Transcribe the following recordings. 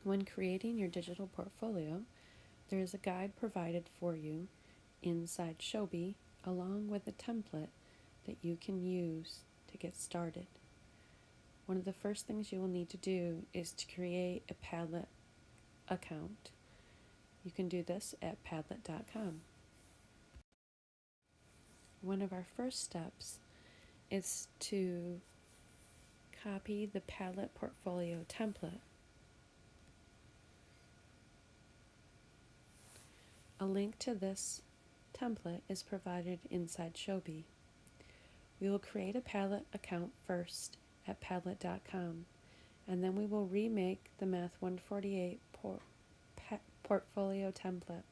When creating your digital portfolio, there is a guide provided for you inside Shobi, along with a template that you can use to get started. One of the first things you will need to do is to create a Padlet account. You can do this at padlet.com. One of our first steps is to copy the Padlet portfolio template. A link to this template is provided inside Shobi. We will create a Padlet account first at padlet.com, and then we will remake the MTH148 portfolio template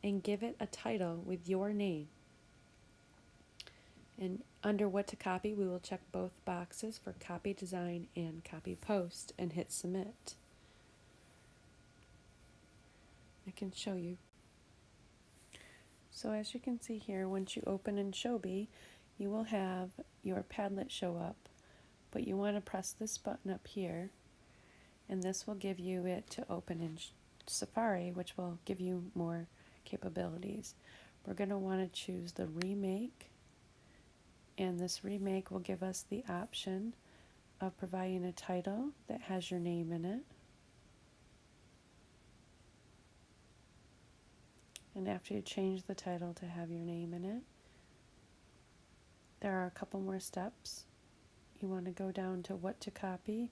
and give it a title with your name. And under what to copy, we will check both boxes for copy design and copy post and hit submit. I can show you. So as you can see here, once you open in Shobi, you will have your Padlet show up, but you want to press this button up here, and this will give you it to open in Safari, which will give you more capabilities. We're going to want to choose the remake, and this remake will give us the option of providing a title that has your name in it. And after you change the title to have your name in it, there are a couple more steps. You want to go down to what to copy.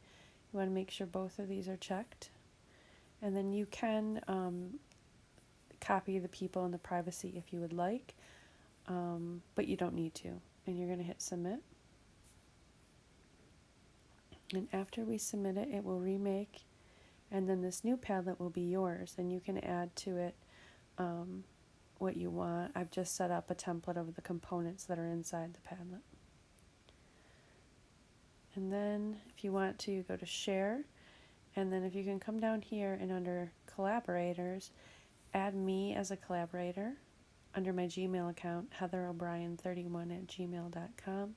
You want to make sure both of these are checked. And then you can copy the people and the privacy if you would like, but you don't need to. And you're going to hit submit. And after we submit it, it will remake, and then this new Padlet will be yours, and you can add to it what you want. I've just set up a template of the components that are inside the Padlet. And then if you want to, go to share, and then if you can come down here and under collaborators, add me as a collaborator under my Gmail account, heatherobrien31@gmail.com,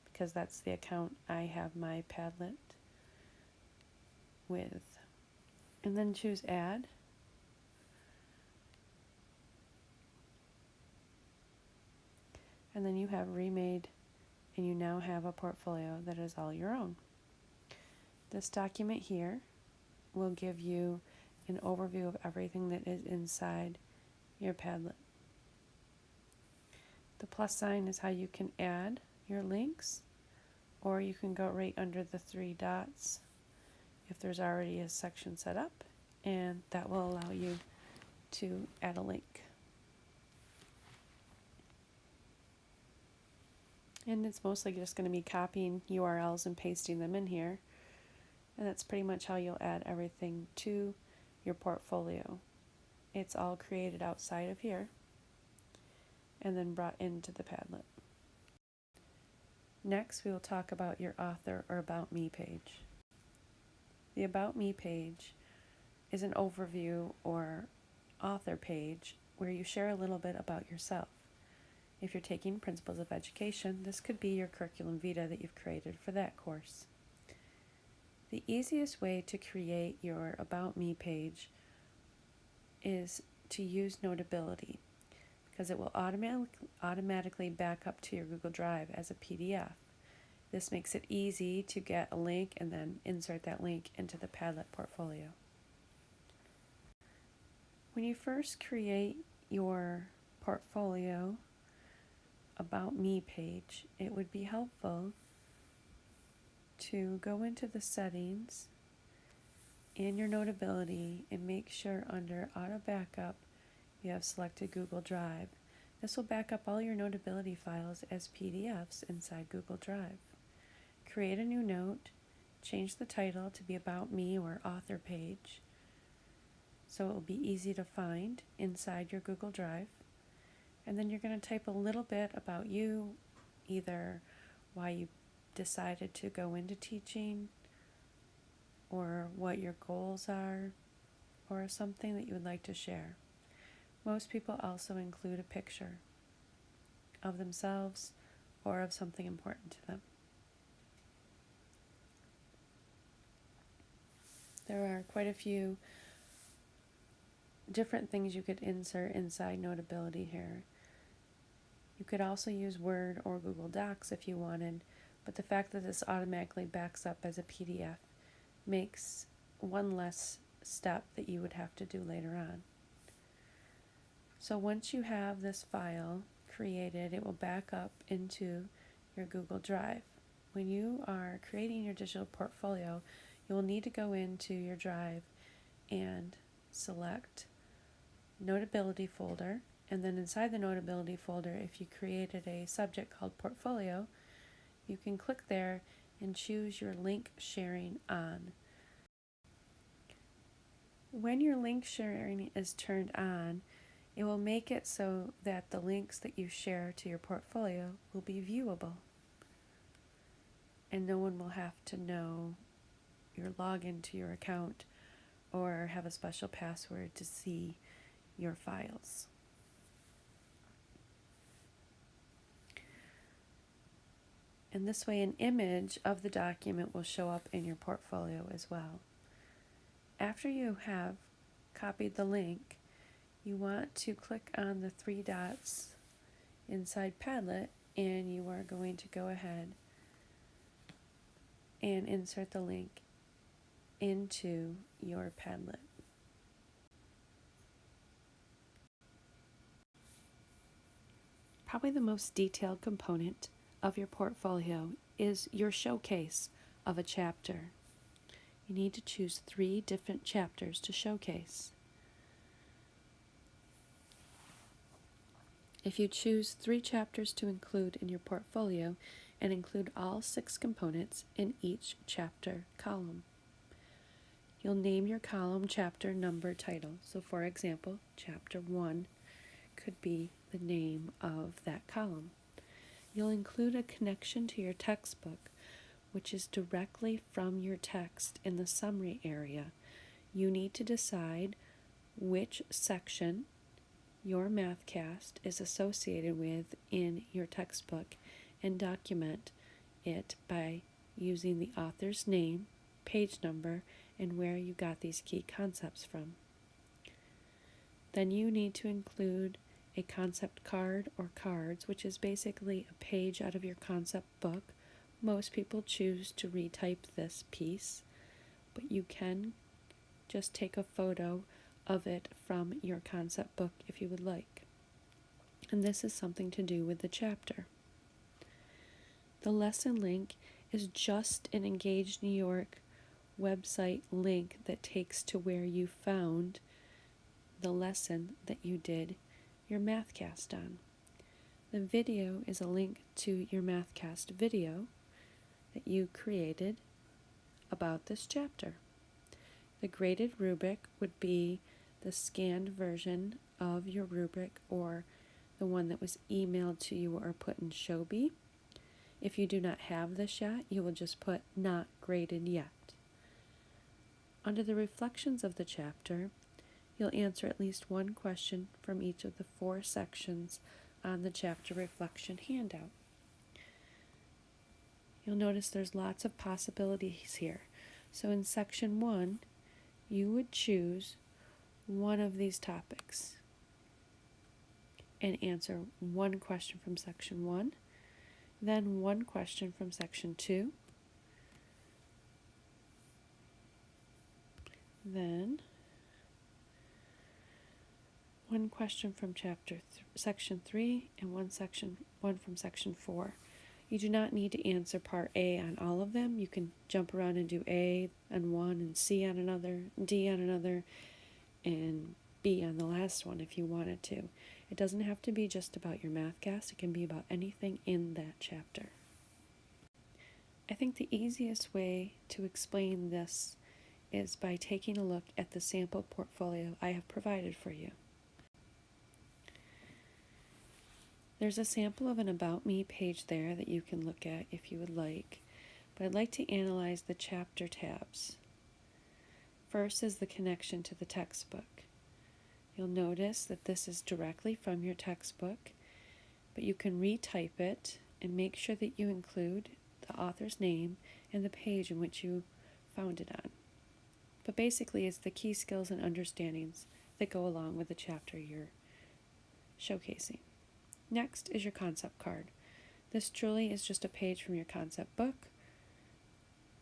because that's the account I have my Padlet with. And then choose add. And then you have remade, and you now have a portfolio that is all your own. This document here will give you an overview of everything that is inside your Padlet. The plus sign is how you can add your links, or you can go right under the three dots if there's already a section set up, and that will allow you to add a link. And it's mostly just going to be copying URLs and pasting them in here. And that's pretty much how you'll add everything to your portfolio. It's all created outside of here and then brought into the Padlet. Next, we will talk about your author or About Me page. The About Me page is an overview or author page where you share a little bit about yourself. If you're taking Principles of Education, this could be your curriculum vitae that you've created for that course. The easiest way to create your About Me page is to use Notability, because it will automatically back up to your Google Drive as a PDF. This makes it easy to get a link and then insert that link into the Padlet portfolio. When you first create your portfolio About Me page, it would be helpful to go into the settings in your Notability and make sure under Auto Backup you have selected Google Drive. This will back up all your Notability files as PDFs inside Google Drive. Create a new note, change the title to be About Me or Author page, so it will be easy to find inside your Google Drive. And then you're going to type a little bit about you, either why you decided to go into teaching, or what your goals are, or something that you would like to share. Most people also include a picture of themselves or of something important to them. There are quite a few different things you could insert inside Notability here. You could also use Word or Google Docs if you wanted, but the fact that this automatically backs up as a PDF makes one less step that you would have to do later on. So once you have this file created, it will back up into your Google Drive. When you are creating your digital portfolio, you will need to go into your Drive and select Notability folder, and then inside the Notability folder, if you created a subject called Portfolio, you can click there and choose your link sharing on. When your link sharing is turned on, it will make it so that the links that you share to your portfolio will be viewable, and no one will have to know your login to your account or have a special password to see your files. And this way, an image of the document will show up in your portfolio as well. After you have copied the link, you want to click on the three dots inside Padlet, and you are going to go ahead and insert the link into your Padlet. Probably the most detailed component of your portfolio is your showcase of a chapter. You need to choose 3 different chapters to showcase. If you choose 3 chapters to include in your portfolio, and include all 6 components in each chapter column, you'll name your column chapter, number, title. So for example, chapter 1 could be the name of that column. You'll include a connection to your textbook, which is directly from your text in the summary area. You need to decide which section your Mathcast is associated with in your textbook and document it by using the author's name, page number, and where you got these key concepts from. Then you need to include a concept card or cards, which is basically a page out of your concept book. Most people choose to retype this piece, but you can just take a photo of it from your concept book if you would like. And this is something to do with the chapter. The lesson link is just an Engage New York website link that takes to where you found the lesson that you did your Mathcast on. The video is a link to your Mathcast video that you created about this chapter. The graded rubric would be the scanned version of your rubric, or the one that was emailed to you or put in Showbie. If you do not have this yet, you will just put not graded yet. Under the reflections of the chapter, you'll answer at least one question from each of the 4 sections on the chapter reflection handout. You'll notice there's lots of possibilities here. So in section 1, you would choose one of these topics and answer one question from section 1, then one question from section 2, then one question from section 3, and one from section 4. You do not need to answer part A on all of them. You can jump around and do A on one, and C on another, D on another, and B on the last one if you wanted to. It doesn't have to be just about your Mathcast. It can be about anything in that chapter. I think the easiest way to explain this is by taking a look at the sample portfolio I have provided for you. There's a sample of an About Me page there that you can look at if you would like, but I'd like to analyze the chapter tabs. First is the connection to the textbook. You'll notice that this is directly from your textbook, but you can retype it and make sure that you include the author's name and the page in which you found it on. But basically, it's the key skills and understandings that go along with the chapter you're showcasing. Next is your concept card. This truly is just a page from your concept book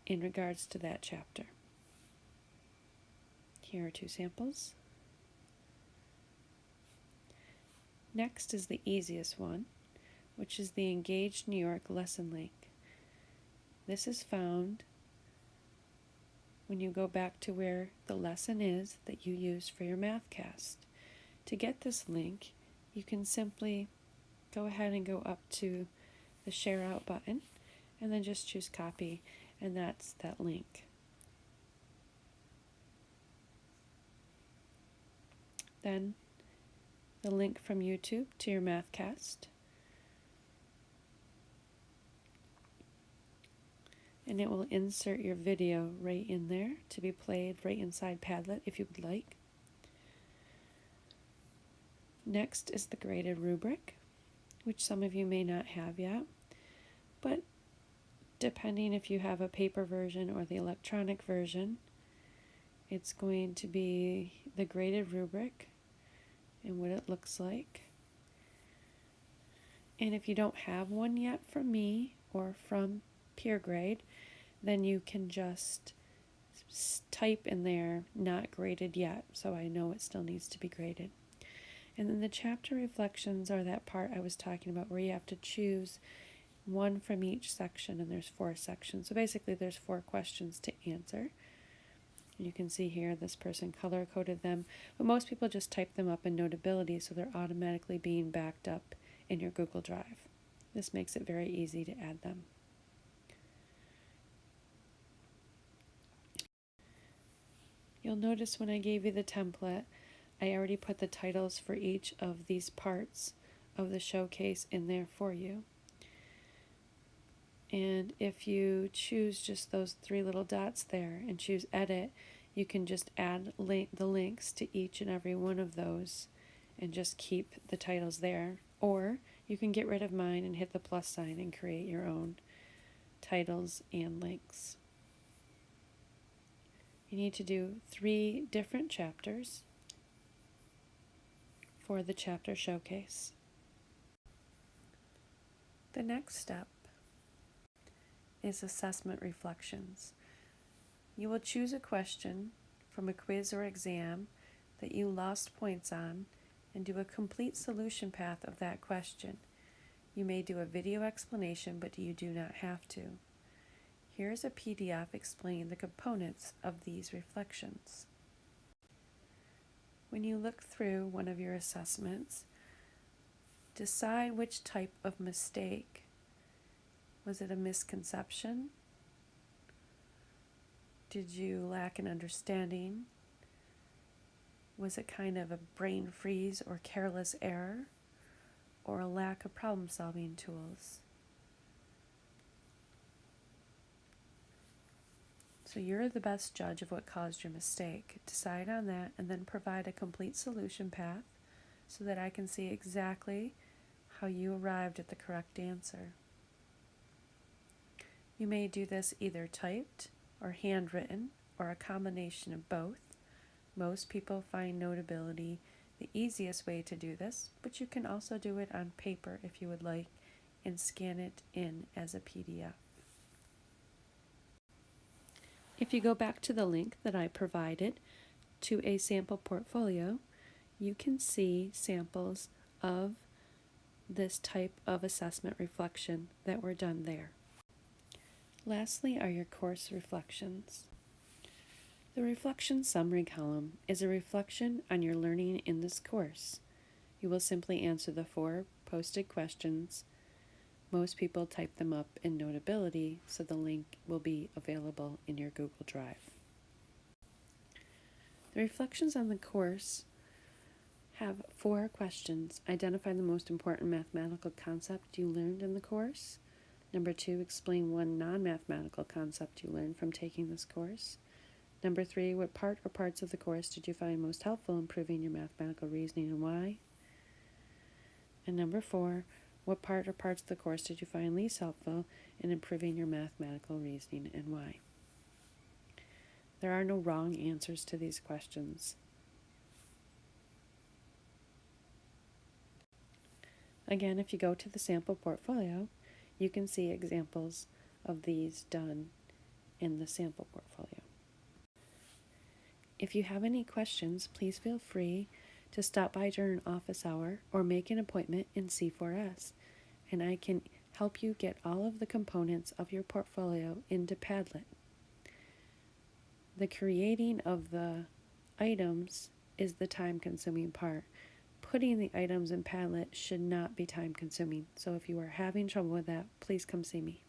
in regards to that chapter. Here are 2 samples. Next is the easiest one, which is the Engaged New York lesson link. This is found when you go back to where the lesson is that you used for your MathCast. To get this link, you can simply go ahead and go up to the Share Out button and then just choose Copy, and that's that link. Then the link from YouTube to your MathCast. And it will insert your video right in there to be played right inside Padlet if you would like. Next is the graded rubric, which some of you may not have yet, but depending if you have a paper version or the electronic version, it's going to be the graded rubric and what it looks like. And if you don't have one yet from me or from Peer Grade, then you can just type in there, not graded yet, so I know it still needs to be graded. And then the chapter reflections are that part I was talking about where you have to choose one from each section, and there's 4 sections. So basically there's 4 questions to answer. You can see here this person color-coded them, but most people just type them up in Notability, so they're automatically being backed up in your Google Drive. This makes it very easy to add them. You'll notice when I gave you the template, I already put the titles for each of these parts of the showcase in there for you. And if you choose just those 3 little dots there and choose Edit, you can just add the links to each and every one of those and just keep the titles there. Or you can get rid of mine and hit the plus sign and create your own titles and links. You need to do 3 different chapters for the chapter showcase. The next step is assessment reflections. You will choose a question from a quiz or exam that you lost points on and do a complete solution path of that question. You may do a video explanation, but you do not have to. Here is a PDF explaining the components of these reflections. When you look through one of your assessments, decide which type of mistake. Was it a misconception? Did you lack an understanding? Was it kind of a brain freeze or careless error? Or a lack of problem-solving tools? So you're the best judge of what caused your mistake. Decide on that and then provide a complete solution path so that I can see exactly how you arrived at the correct answer. You may do this either typed or handwritten or a combination of both. Most people find Notability the easiest way to do this, but you can also do it on paper if you would like and scan it in as a PDF. If you go back to the link that I provided to a sample portfolio, you can see samples of this type of assessment reflection that were done there. Lastly are your course reflections. The reflection summary column is a reflection on your learning in this course. You will simply answer the 4 posted questions. Most people type them up in Notability, so the link will be available in your Google Drive. The reflections on the course have 4 questions. Identify the most important mathematical concept you learned in the course. Number 2, explain one non-mathematical concept you learned from taking this course. Number 3, what part or parts of the course did you find most helpful in improving your mathematical reasoning and why? And number 4, what part or parts of the course did you find least helpful in improving your mathematical reasoning and why? There are no wrong answers to these questions. Again, if you go to the sample portfolio, you can see examples of these done in the sample portfolio. If you have any questions, please feel free to stop by during office hour or make an appointment in C4S, and I can help you get all of the components of your portfolio into Padlet. The creating of the items is the time-consuming part. Putting the items in Padlet should not be time-consuming, so if you are having trouble with that, please come see me.